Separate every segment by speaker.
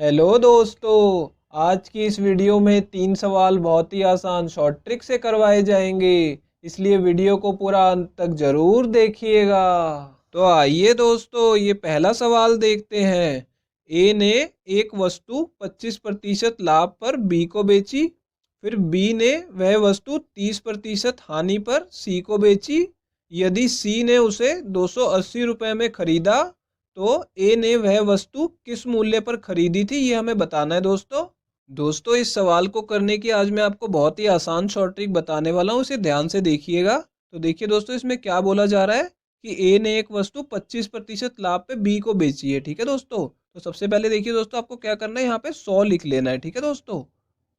Speaker 1: Hello दोस्तों। आज की इस वीडियो में 3 सवाल बहुत ही आसान शॉर्ट ट्रिक से करवाए जाएंगे, इसलिए वीडियो को पूरा अंत तक जरूर देखिएगा। तो आइए दोस्तों, ये पहला सवाल देखते हैं। ए ने एक वस्तु 25% लाभ पर बी को बेची, फिर बी ने वह वस्तु 30% हानि पर सी को बेची। यदि सी ने उसे 280 रुपये में खरीदा तो ए ने वह वस्तु किस मूल्य पर खरीदी थी, ये हमें बताना है दोस्तों इस सवाल को करने की आज मैं आपको बहुत ही आसान शॉर्ट ट्रिक बताने वाला हूँ, इसे ध्यान से देखिएगा। तो देखिए दोस्तों, इसमें क्या बोला जा रहा है कि ए ने एक वस्तु 25% लाभ पे बी को बेची है। ठीक है दोस्तों, तो सबसे पहले देखिए दोस्तों, आपको क्या करना है, यहाँ पे 100 लिख लेना है। ठीक है दोस्तों,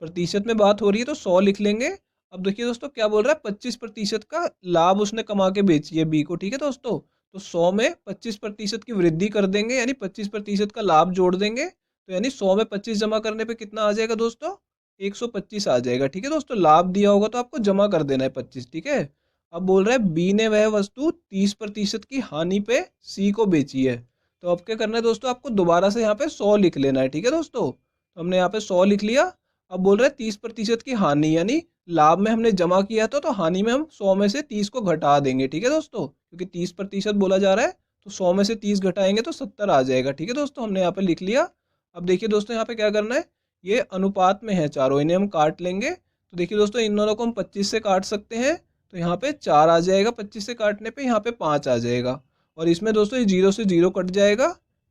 Speaker 1: प्रतिशत में बात हो रही है तो 100 लिख लेंगे। अब देखिए दोस्तों, क्या बोल रहा है, 25% का लाभ उसने कमा के बेची है बी को। ठीक है दोस्तों, तो 100 में 25% की वृद्धि कर देंगे, यानी 25% का लाभ जोड़ देंगे। तो यानी 100 में 25 जमा करने पे कितना आ जाएगा दोस्तों, 125 आ जाएगा। ठीक है दोस्तों, लाभ दिया होगा तो आपको जमा कर देना है 25। ठीक है, अब बोल रहा है बी ने वह वस्तु 30% की हानि पे सी को बेची है। तो अब क्या करना है दोस्तों, आपको दोबारा से यहाँ पे 100 लिख लेना है। ठीक है दोस्तों, तो हमने यहाँ पे 100 लिख लिया। अब बोल रहे हैं 30% की हानि, यानी लाभ में हमने जमा किया था तो हानि में हम 100 में से 30 को घटा देंगे। ठीक है दोस्तों, क्योंकि 30% बोला जा रहा है तो 100 में से 30 घटाएंगे तो 70 आ जाएगा। ठीक है दोस्तों, हमने यहाँ पे लिख लिया। अब देखिए दोस्तों, यहाँ पे क्या करना है, ये अनुपात में है चारों, इन्हें हम काट लेंगे। तो देखिए दोस्तों, इन दोनों को हम 25 से काट सकते हैं, तो यहाँ पे 4 आ जाएगा, 25 से काटने पे यहाँ पे 5 आ जाएगा। और इसमें दोस्तों ये 0 से 0 कट जाएगा।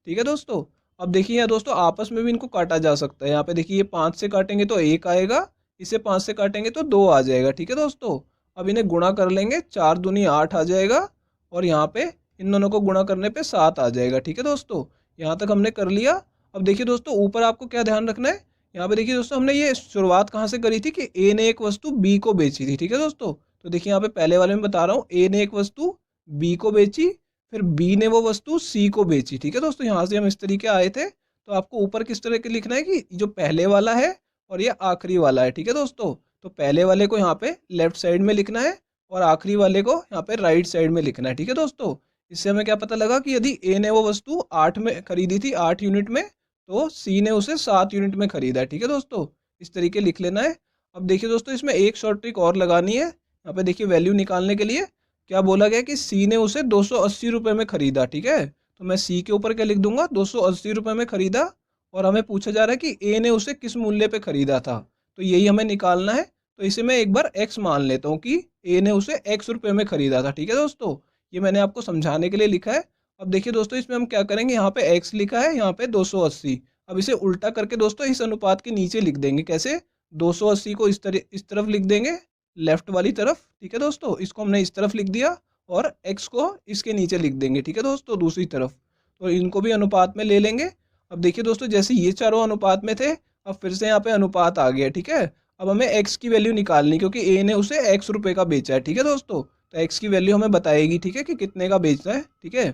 Speaker 1: ठीक है दोस्तों, अब देखिए यहाँ दोस्तों आपस में भी इनको काटा जा सकता है। यहाँ पे देखिए, ये 5 से काटेंगे तो 1 आएगा, इसे 5 से काटेंगे तो 2 आ जाएगा। ठीक है दोस्तों, अब इन्हें गुणा कर लेंगे, 4 दूनी 8 आ जाएगा, और यहाँ पे इन दोनों को गुणा करने पे 7 आ जाएगा। ठीक है दोस्तों, यहाँ तक हमने कर लिया। अब देखिए दोस्तों, ऊपर आपको क्या ध्यान रखना है, यहाँ पे देखिए दोस्तों, हमने ये शुरुआत कहाँ से करी थी कि ए ने एक वस्तु बी को बेची थी। ठीक है दोस्तों, तो देखिए यहाँ पे पहले वाले में बता रहा हूँ, ए ने एक वस्तु बी को बेची, फिर बी ने वो वस्तु सी को बेची। ठीक है दोस्तों, यहाँ से हम इस तरीके आए थे। तो आपको ऊपर किस तरह के लिखना है कि जो पहले वाला है और ये आखिरी वाला है। ठीक है दोस्तों, तो पहले वाले को यहाँ पे लेफ्ट साइड में लिखना है और आखिरी वाले को यहाँ पे राइट साइड में लिखना है। ठीक है दोस्तों, इससे हमें क्या पता लगा कि यदि ए ने वो वस्तु 8 में खरीदी थी, 8 यूनिट में, तो सी ने उसे 7 यूनिट में खरीदा है। ठीक है दोस्तों, इस तरीके लिख लेना है। अब देखिए दोस्तों, इसमें एक शॉर्ट ट्रिक और लगानी है। यहाँ पे देखिए वैल्यू निकालने के लिए क्या बोला गया कि सी ने उसे 280 रुपये में खरीदा। ठीक है, तो मैं सी के ऊपर क्या लिख दूंगा, 280 रुपये में खरीदा। और हमें पूछा जा रहा है कि ए ने उसे किस मूल्य पे खरीदा था, तो यही हमें निकालना है। तो इसे मैं एक बार एक्स मान लेता हूँ कि ए ने उसे एक्स रुपये में खरीदा था। ठीक है दोस्तों, ये मैंने आपको समझाने के लिए लिखा है। अब देखिए दोस्तों, इसमें हम क्या करेंगे, यहाँ पे एक्स लिखा है, यहाँ पे 280। अब इसे उल्टा करके दोस्तों इस अनुपात के नीचे लिख देंगे। कैसे, 280 को इस तरफ लिख देंगे, लेफ्ट वाली तरफ। ठीक है दोस्तों, इसको हमने इस तरफ लिख दिया, और x को इसके नीचे लिख देंगे। ठीक है दोस्तों, दूसरी तरफ। तो इनको भी अनुपात में ले लेंगे। अब देखिए दोस्तों, जैसे ये चारों अनुपात में थे, अब फिर से यहाँ पे अनुपात आ गया। ठीक है, अब हमें x की वैल्यू निकालनी, क्योंकि a ने उसे x रुपये का बेचा है। ठीक है दोस्तों, तो x की वैल्यू हमें बताएगी, ठीक है, कि कितने का बेचना है। ठीक है,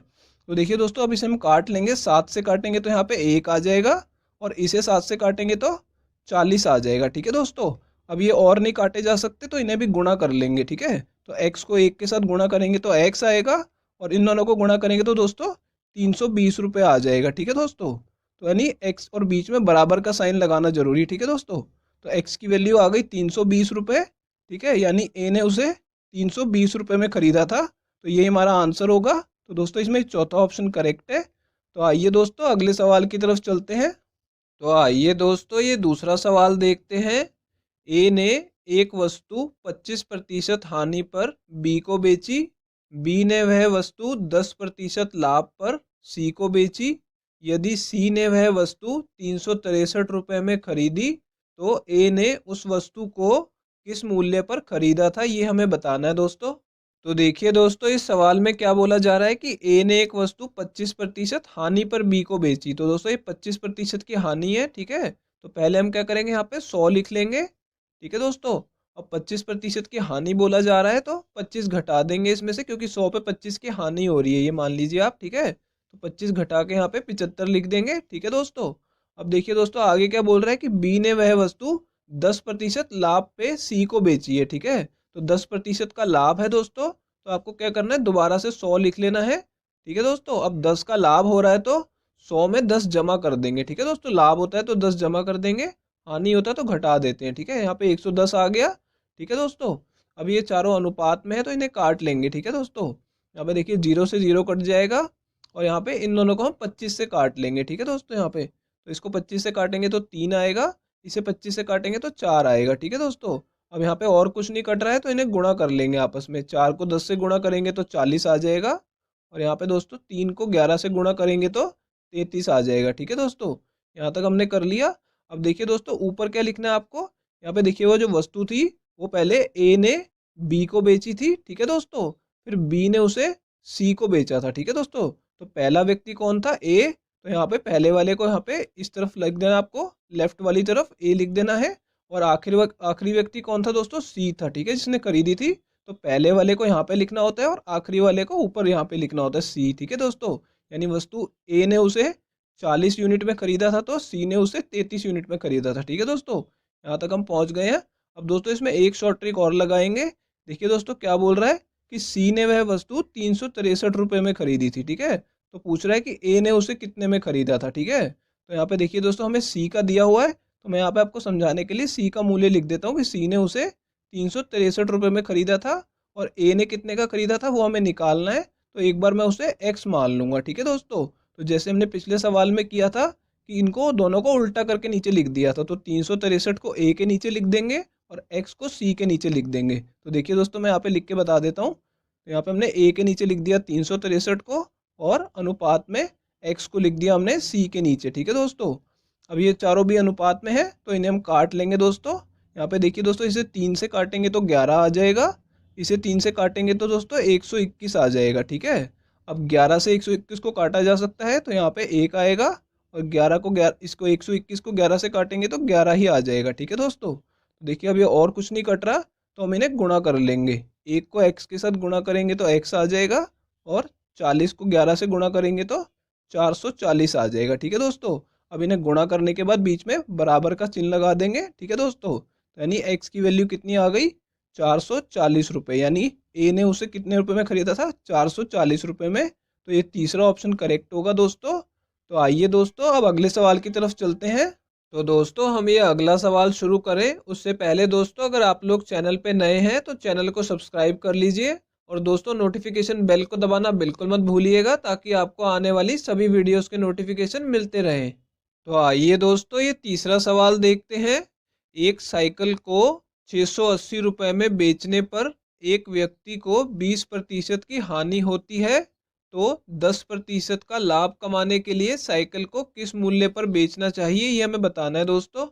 Speaker 1: तो देखिए दोस्तों, अब इसे हम काट लेंगे। 7 से काटेंगे तो यहाँ पे 1 आ जाएगा, और इसे 7 से काटेंगे तो 40 आ जाएगा। ठीक है दोस्तों, अब ये और नहीं काटे जा सकते तो इन्हें भी गुणा कर लेंगे। ठीक है, तो x को 1 के साथ गुणा करेंगे तो x आएगा, और इन दोनों को गुणा करेंगे तो दोस्तों 320 रुपये आ जाएगा। ठीक है दोस्तों, तो यानी x और बीच में बराबर का साइन लगाना जरूरी है। ठीक है दोस्तों, तो x की वैल्यू आ गई 320 रुपये। ठीक है, यानी a ने उसे 320 रुपये में खरीदा था, तो ये हमारा आंसर होगा। तो दोस्तों इसमें चौथा ऑप्शन करेक्ट है। तो आइए दोस्तों अगले सवाल की तरफ चलते हैं। तो आइए दोस्तों, ये दूसरा सवाल देखते हैं। ए ने एक वस्तु 25% हानि पर बी को बेची, बी ने वह वस्तु 10% लाभ पर सी को बेची। यदि सी ने वह वस्तु 363 रुपये में खरीदी तो ए ने उस वस्तु को किस मूल्य पर खरीदा था, ये हमें बताना है दोस्तों। तो देखिए दोस्तों, इस सवाल में क्या बोला जा रहा है कि ए ने एक वस्तु 25% हानि पर बी को बेची। तो दोस्तों ये 25% की हानि है। ठीक है, तो पहले हम क्या करेंगे, यहाँ पे 100 लिख लेंगे। ठीक है दोस्तों, अब 25% की हानि बोला जा रहा है तो 25 घटा देंगे इसमें से, क्योंकि 100 पे 25 की हानि हो रही है, ये मान लीजिए आप। ठीक है, तो 25 घटा के यहाँ पे 75 लिख देंगे। ठीक है दोस्तों, अब देखिए दोस्तों, आगे क्या बोल रहा है कि बी ने वह वस्तु 10% लाभ पे सी को बेची है। ठीक है, तो 10% का लाभ है दोस्तों, तो आपको क्या करना है, दोबारा से 100 लिख लेना है। ठीक है दोस्तों, अब 10 का लाभ हो रहा है तो 100 में 10 जमा कर देंगे। ठीक है दोस्तों, लाभ होता है तो 10 जमा कर देंगे, हानि होता है तो घटा देते हैं। ठीक है, यहाँ पे 110 आ गया। ठीक है दोस्तों, अब ये चारों अनुपात में है तो इन्हें काट लेंगे। ठीक है दोस्तों, यहाँ पे देखिए 0 से 0 कट जाएगा और यहाँ पे इन दोनों को हम 25 से काट लेंगे। ठीक है दोस्तों, यहाँ पे तो इसको 25 से काटेंगे तो 3 आएगा, इसे 25 से काटेंगे तो 4 आएगा। ठीक है दोस्तों, अब यहाँ पे और कुछ नहीं कट रहा है तो इन्हें गुणा कर लेंगे आपस में। 4 को 10 से गुणा करेंगे तो 40 आ जाएगा और यहाँ पे दोस्तों 3 को 11 से गुणा करेंगे तो 33 आ जाएगा। ठीक है दोस्तों, यहाँ तक हमने कर लिया। अब देखिए दोस्तों ऊपर क्या लिखना है आपको, यहाँ पे देखिए वो जो वस्तु थी वो पहले ए ने बी को बेची थी। ठीक है दोस्तों, फिर बी ने उसे सी को बेचा था। ठीक है दोस्तों, तो पहला व्यक्ति कौन था, ए। तो यहाँ पे पहले वाले को यहाँ पे इस तरफ लिख देना, आपको लेफ्ट वाली तरफ ए लिख देना है। और आखिरी व्यक्ति कौन था दोस्तों, सी था। ठीक है, जिसने खरीदी थी। तो पहले वाले को यहाँ पे लिखना होता है और आखिरी वाले को ऊपर यहाँ पे लिखना होता है सी। ठीक है दोस्तों, यानी वस्तु ए ने उसे 40 यूनिट में खरीदा था तो सी ने उसे 33 यूनिट में खरीदा था। ठीक है दोस्तों, यहाँ तक हम पहुँच गए हैं। अब दोस्तों इसमें एक शॉर्ट ट्रिक और लगाएंगे। देखिए दोस्तों क्या बोल रहा है कि सी ने वह वस्तु 363 रुपये में खरीदी थी। ठीक है, तो पूछ रहा है कि ए ने उसे कितने में खरीदा था। ठीक है, तो यहाँ पे देखिए दोस्तों हमें सी का दिया हुआ है, तो मैं यहाँ पे आपको समझाने के लिए सी का मूल्य लिख देता हूँ कि सी ने उसे 363 रुपये में खरीदा था और ए ने कितने का खरीदा था वो हमें निकालना है। तो एक बार मैं उसे एक्स मान लूंगा। ठीक है दोस्तों, तो जैसे हमने पिछले सवाल में किया था कि इनको दोनों को उल्टा करके नीचे लिख दिया था, तो 363 को ए के नीचे लिख देंगे और एक्स को सी के नीचे लिख देंगे। तो देखिए दोस्तों मैं यहाँ पे लिख के बता देता हूँ। तो यहाँ पे हमने ए के नीचे लिख दिया 363 को और अनुपात में एक्स को लिख दिया हमने सी के नीचे। ठीक है दोस्तों, अब ये चारों भी अनुपात में है तो इन्हें हम काट लेंगे दोस्तों। यहाँ पे देखिए दोस्तों इसे 3 से काटेंगे तो 11 आ जाएगा, इसे 3 से काटेंगे तो दोस्तों 121 आ जाएगा। ठीक है, अब 11 से 121 को काटा जा सकता है तो यहाँ पे 1 आएगा और 11 को 11 इसको 121 को 11 से काटेंगे तो 11 ही आ जाएगा। ठीक है दोस्तों, तो देखिए अब ये और कुछ नहीं कट रहा तो हम इन्हें गुणा कर लेंगे। 1 को x के साथ गुणा करेंगे तो x आ जाएगा और 40 को 11 से गुणा करेंगे तो 440 आ जाएगा। ठीक है दोस्तों, अब इन्हें गुणा करने के बाद बीच में बराबर का चिन्ह लगा देंगे। ठीक है दोस्तों, तो यानी x की वैल्यू कितनी आ गई, 440 रुपये, यानी ए ने उसे कितने रुपए में खरीदा था, 440 रुपये में। तो ये तीसरा ऑप्शन करेक्ट होगा दोस्तों। तो आइए दोस्तों अब अगले सवाल की तरफ चलते हैं। तो दोस्तों हम ये अगला सवाल शुरू करें उससे पहले दोस्तों अगर आप लोग चैनल पे नए हैं तो चैनल को सब्सक्राइब कर लीजिए और दोस्तों नोटिफिकेशन बेल को दबाना बिल्कुल मत भूलिएगा ताकि आपको आने वाली सभी वीडियोस के नोटिफिकेशन मिलते रहें। तो आइए दोस्तों ये तीसरा सवाल देखते हैं। एक साइकिल को 680 रुपये में बेचने पर एक व्यक्ति को 20% की हानि होती है, तो 10% का लाभ कमाने के लिए साइकिल को किस मूल्य पर बेचना चाहिए ये हमें बताना है दोस्तों।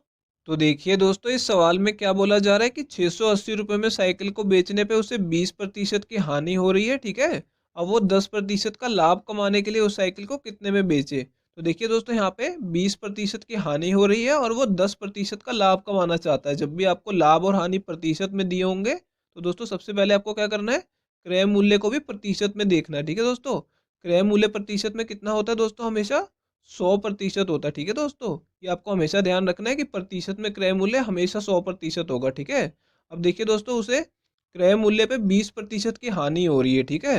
Speaker 1: तो देखिए दोस्तों इस सवाल में क्या बोला जा रहा है कि 680 रुपये में साइकिल को बेचने पे उसे 20% की हानि हो रही है। ठीक है, अब वो 10% का लाभ कमाने के लिए उस साइकिल को कितने में बेचे। तो देखिए दोस्तों यहाँ पे 20% की हानि हो रही है और वो 10% का लाभ कमाना चाहता है। जब भी आपको लाभ और हानि प्रतिशत में दिए होंगे तो दोस्तों सबसे पहले आपको क्या करना है, क्रय मूल्य को भी प्रतिशत में देखना है। ठीक है दोस्तों, क्रय मूल्य प्रतिशत में कितना होता है दोस्तों, हमेशा 100% होता है। ठीक है दोस्तों, ये आपको हमेशा ध्यान रखना है कि प्रतिशत में क्रय मूल्य हमेशा 100% होगा। ठीक है, अब देखिए दोस्तों उसे क्रय मूल्य पे 20% की हानि हो रही है। ठीक है,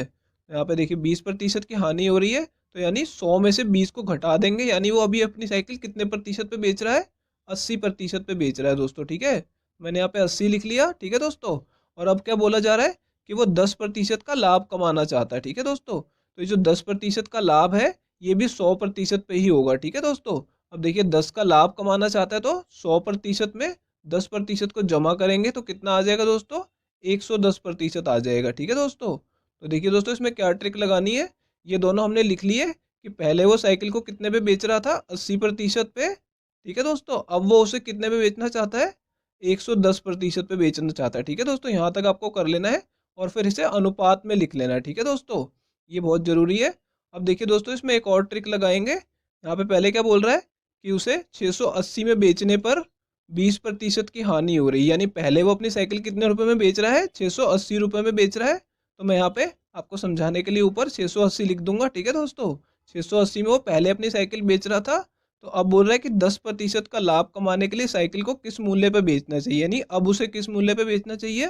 Speaker 1: यहाँ पे देखिए 20% की हानि हो रही है तो यानी 100 में से 20 को घटा देंगे, यानी वो अभी अपनी साइकिल कितने प्रतिशत पे बेच रहा है, 80% पे बेच रहा है दोस्तों। ठीक है, मैंने यहाँ पे 80 लिख लिया। ठीक है दोस्तों, और अब क्या बोला जा रहा है कि वो 10% का लाभ कमाना चाहता है। ठीक है दोस्तों, तो ये जो 10% का लाभ है ये भी 100% पे ही होगा। ठीक है दोस्तों, अब देखिए 10 का लाभ कमाना चाहता है तो 100% में 10% को जमा करेंगे तो कितना आ जाएगा दोस्तों, 110% आ जाएगा। ठीक है दोस्तों, तो देखिए दोस्तों इसमें क्या ट्रिक लगानी है, ये दोनों हमने लिख लिए कि पहले वो साइकिल को कितने पे बेच रहा था, 80% पे। ठीक है दोस्तों, अब वो उसे कितने पे बेचना चाहता है, 110% पे बेचना चाहता है। ठीक है दोस्तों, यहाँ तक आपको कर लेना है और फिर इसे अनुपात में लिख लेना है। ठीक है दोस्तों, ये बहुत ज़रूरी है। अब देखिए दोस्तों इसमें एक और ट्रिक लगाएंगे। यहाँ पे पहले क्या बोल रहा है कि उसे 680 में बेचने पर 20% की हानि हो रही है, यानी पहले वो अपनी साइकिल कितने रुपए में बेच रहा है, 680 रुपये में बेच रहा है। तो मैं यहाँ पे आपको समझाने के लिए ऊपर 680 लिख दूंगा। ठीक है दोस्तों, 680 में वो पहले अपनी साइकिल बेच रहा था, तो अब बोल रहा है कि 10% का लाभ कमाने के लिए साइकिल को किस मूल्य पर बेचना चाहिए, यानी अब उसे किस मूल्य पर बेचना चाहिए,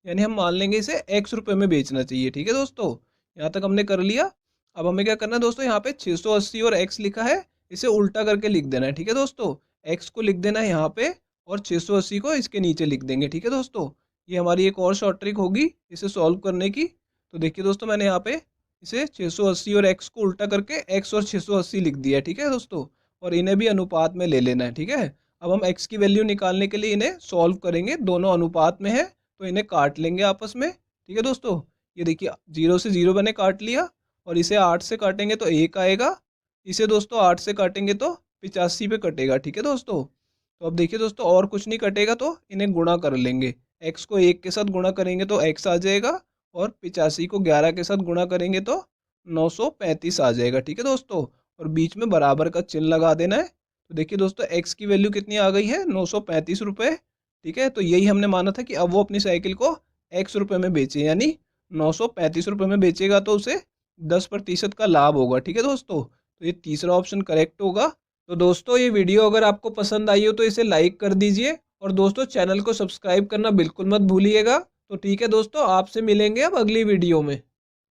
Speaker 1: यानी हम मान लेंगे इसे x रुपये में बेचना चाहिए। ठीक है दोस्तों, यहाँ तक हमने कर लिया। अब हमें क्या करना है दोस्तों, यहाँ पे 680 और x लिखा है, इसे उल्टा करके लिख देना है। ठीक है दोस्तों, x को लिख देना है यहाँ पे और 680 को इसके नीचे लिख देंगे। ठीक है दोस्तों, ये हमारी एक और शॉर्ट ट्रिक होगी इसे सॉल्व करने की। तो देखिए दोस्तों, मैंने यहाँ पे इसे 680 और x को उल्टा करके x और 680 लिख दिया है। ठीक है दोस्तों, और इन्हें भी अनुपात में ले लेना है। ठीक है, अब हम x की वैल्यू निकालने के लिए इन्हें सॉल्व करेंगे, दोनों अनुपात में है तो इन्हें काट लेंगे आपस में। ठीक है दोस्तों, ये देखिए 0 से 0 मैंने काट लिया, और इसे 8 से काटेंगे तो 1 आएगा, इसे दोस्तों 8 से काटेंगे तो 85 पे कटेगा। ठीक है दोस्तों, तो अब देखिए दोस्तों, और कुछ नहीं कटेगा तो इन्हें गुणा कर लेंगे। x को 1 के साथ गुणा करेंगे तो x आ जाएगा, और 85 को 11 के साथ गुणा करेंगे तो 935 आ जाएगा। ठीक है दोस्तों, और बीच में बराबर का चिन्ह लगा देना है। तो देखिए दोस्तों, x की वैल्यू कितनी आ गई है, 935 रुपये। ठीक है, तो यही हमने माना था कि अब वो अपनी साइकिल को x रुपये में बेचे, यानी 935 रुपये में बेचेगा तो उसे 10% का लाभ होगा। ठीक है दोस्तों, तो ये तीसरा ऑप्शन करेक्ट होगा। तो दोस्तों, ये वीडियो अगर आपको पसंद आई हो तो इसे लाइक कर दीजिए, और दोस्तों चैनल को सब्सक्राइब करना बिल्कुल मत भूलिएगा। तो ठीक है दोस्तों, आपसे मिलेंगे अब अगली वीडियो में।